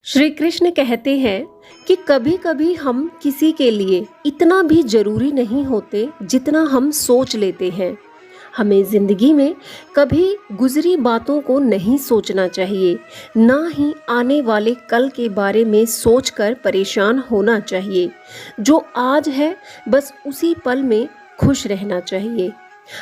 श्री कृष्ण कहते हैं कि कभी कभी हम किसी के लिए इतना भी जरूरी नहीं होते जितना हम सोच लेते हैं। हमें जिंदगी में कभी गुजरी बातों को नहीं सोचना चाहिए, ना ही आने वाले कल के बारे में सोचकर परेशान होना चाहिए। जो आज है बस उसी पल में खुश रहना चाहिए।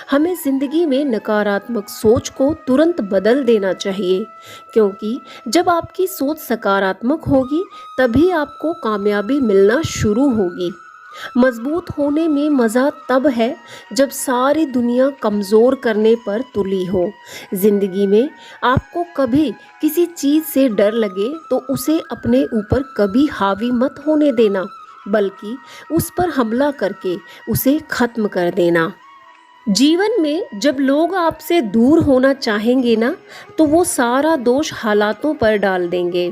हमें जिंदगी में नकारात्मक सोच को तुरंत बदल देना चाहिए, क्योंकि जब आपकी सोच सकारात्मक होगी तभी आपको कामयाबी मिलना शुरू होगी। मजबूत होने में मज़ा तब है जब सारी दुनिया कमज़ोर करने पर तुली हो। ज़िंदगी में आपको कभी किसी चीज़ से डर लगे तो उसे अपने ऊपर कभी हावी मत होने देना, बल्कि उस पर हमला करके उसे ख़त्म कर देना। जीवन में जब लोग आपसे दूर होना चाहेंगे ना, तो वो सारा दोष हालातों पर डाल देंगे।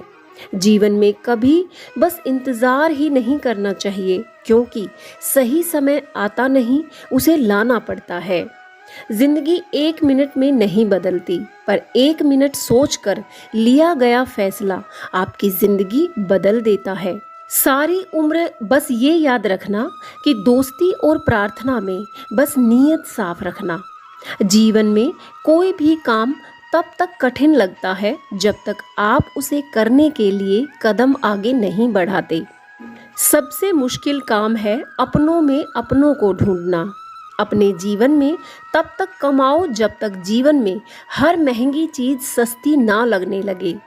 जीवन में कभी बस इंतज़ार ही नहीं करना चाहिए, क्योंकि सही समय आता नहीं, उसे लाना पड़ता है। जिंदगी एक मिनट में नहीं बदलती, पर एक मिनट सोचकर लिया गया फैसला आपकी जिंदगी बदल देता है। सारी उम्र बस ये याद रखना कि दोस्ती और प्रार्थना में बस नीयत साफ रखना। जीवन में कोई भी काम तब तक कठिन लगता है जब तक आप उसे करने के लिए कदम आगे नहीं बढ़ाते। सबसे मुश्किल काम है अपनों में अपनों को ढूंढना। अपने जीवन में तब तक कमाओ जब तक जीवन में हर महंगी चीज सस्ती ना लगने लगे।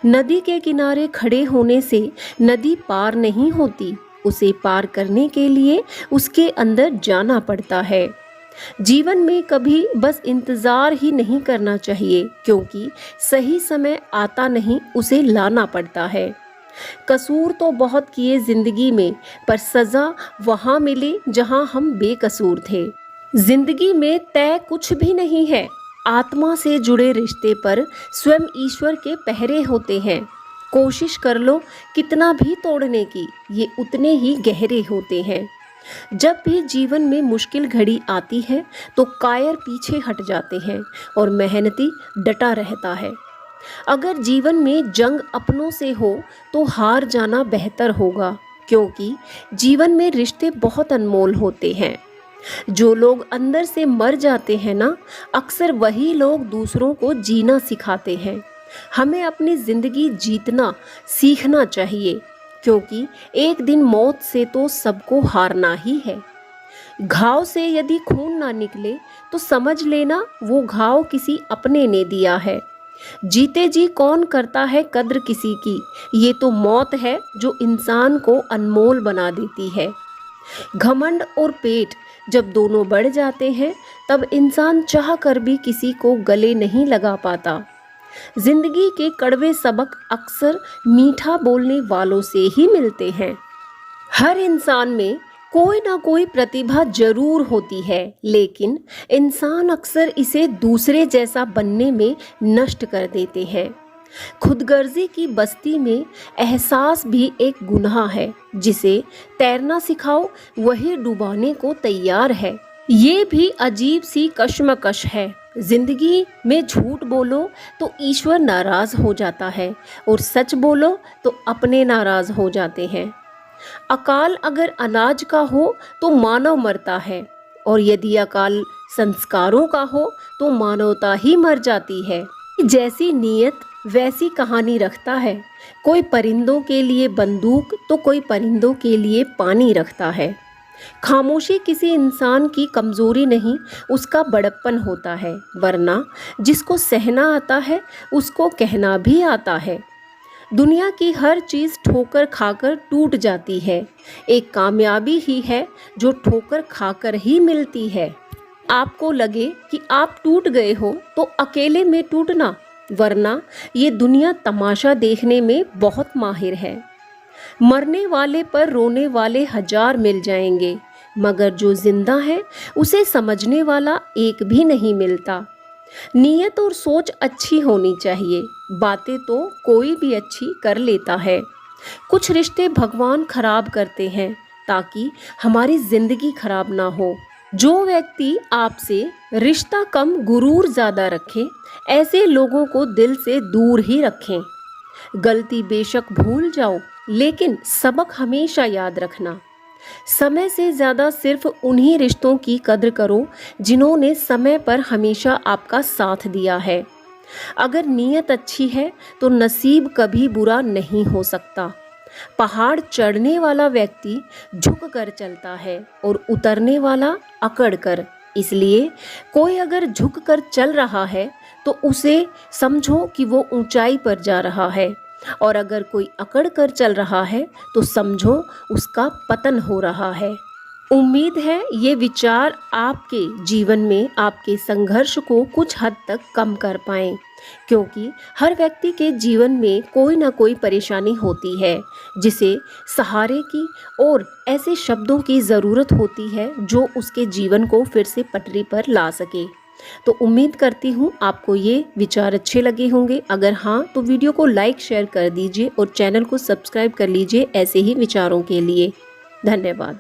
नदी के किनारे खड़े होने से नदी पार नहीं होती, उसे पार करने के लिए उसके अंदर जाना पड़ता है। जीवन में कभी बस इंतज़ार ही नहीं करना चाहिए, क्योंकि सही समय आता नहीं, उसे लाना पड़ता है। कसूर तो बहुत किए जिंदगी में, पर सज़ा वहाँ मिली जहाँ हम बेकसूर थे। जिंदगी में तय कुछ भी नहीं है, आत्मा से जुड़े रिश्ते पर स्वयं ईश्वर के पहरे होते हैं। कोशिश कर लो कितना भी तोड़ने की, ये उतने ही गहरे होते हैं। जब भी जीवन में मुश्किल घड़ी आती है तो कायर पीछे हट जाते हैं और मेहनती डटा रहता है। अगर जीवन में जंग अपनों से हो तो हार जाना बेहतर होगा, क्योंकि जीवन में रिश्ते बहुत अनमोल होते हैं। जो लोग अंदर से मर जाते हैं ना, अक्सर वही लोग दूसरों को जीना सिखाते हैं। हमें अपनी जिंदगी जीतना सीखना चाहिए, क्योंकि एक दिन मौत से तो सबको हारना ही है। घाव से यदि खून ना निकले तो समझ लेना वो घाव किसी अपने ने दिया है। जीते जी कौन करता है कद्र किसी की, ये तो मौत है जो इंसान को अनमोल बना देती है। घमंड और पेट जब दोनों बढ़ जाते हैं तब इंसान चाह कर भी किसी को गले नहीं लगा पाता। जिंदगी के कड़वे सबक अक्सर मीठा बोलने वालों से ही मिलते हैं। हर इंसान में कोई ना कोई प्रतिभा जरूर होती है, लेकिन इंसान अक्सर इसे दूसरे जैसा बनने में नष्ट कर देते हैं। खुदगर्जी की बस्ती में एहसास भी एक गुनाह है। जिसे तैरना सिखाओ वही डुबाने को तैयार है। ये भी अजीब सी कश्मकश है। जिंदगी में झूठ बोलो तो ईश्वर नाराज हो जाता है, और सच बोलो तो अपने नाराज हो जाते हैं। अकाल अगर अनाज का हो तो मानव मरता है, और यदि अकाल संस्कारों का हो तो मानवता ही मर जाती है। जैसी नीयत वैसी कहानी रखता है। कोई परिंदों के लिए बंदूक तो कोई परिंदों के लिए पानी रखता है। खामोशी किसी इंसान की कमजोरी नहीं, उसका बड़प्पन होता है, वरना जिसको सहना आता है उसको कहना भी आता है। दुनिया की हर चीज़ ठोकर खाकर टूट जाती है, एक कामयाबी ही है जो ठोकर खाकर ही मिलती है। आपको लगे कि आप टूट गए हो तो अकेले में टूटना, वरना ये दुनिया तमाशा देखने में बहुत माहिर है। मरने वाले पर रोने वाले हजार मिल जाएंगे, मगर जो जिंदा है उसे समझने वाला एक भी नहीं मिलता। नीयत और सोच अच्छी होनी चाहिए, बातें तो कोई भी अच्छी कर लेता है। कुछ रिश्ते भगवान खराब करते हैं ताकि हमारी जिंदगी खराब ना हो। जो व्यक्ति आपसे रिश्ता कम गुरूर ज़्यादा रखे, ऐसे लोगों को दिल से दूर ही रखें। गलती बेशक भूल जाओ, लेकिन सबक हमेशा याद रखना। समय से ज़्यादा सिर्फ उन्हीं रिश्तों की कद्र करो जिन्होंने समय पर हमेशा आपका साथ दिया है। अगर नीयत अच्छी है तो नसीब कभी बुरा नहीं हो सकता। पहाड़ चढ़ने वाला व्यक्ति झुक कर चलता है और उतरने वाला अकड़ कर। इसलिए कोई अगर झुक कर चल रहा है तो उसे समझो कि वो ऊंचाई पर जा रहा है, और अगर कोई अकड़ कर चल रहा है तो समझो उसका पतन हो रहा है। उम्मीद है ये विचार आपके जीवन में आपके संघर्ष को कुछ हद तक कम कर पाएं, क्योंकि हर व्यक्ति के जीवन में कोई ना कोई परेशानी होती है जिसे सहारे की और ऐसे शब्दों की ज़रूरत होती है जो उसके जीवन को फिर से पटरी पर ला सके। तो उम्मीद करती हूँ आपको ये विचार अच्छे लगे होंगे। अगर हाँ तो वीडियो को लाइक शेयर कर दीजिए और चैनल को सब्सक्राइब कर लीजिए ऐसे ही विचारों के लिए। धन्यवाद।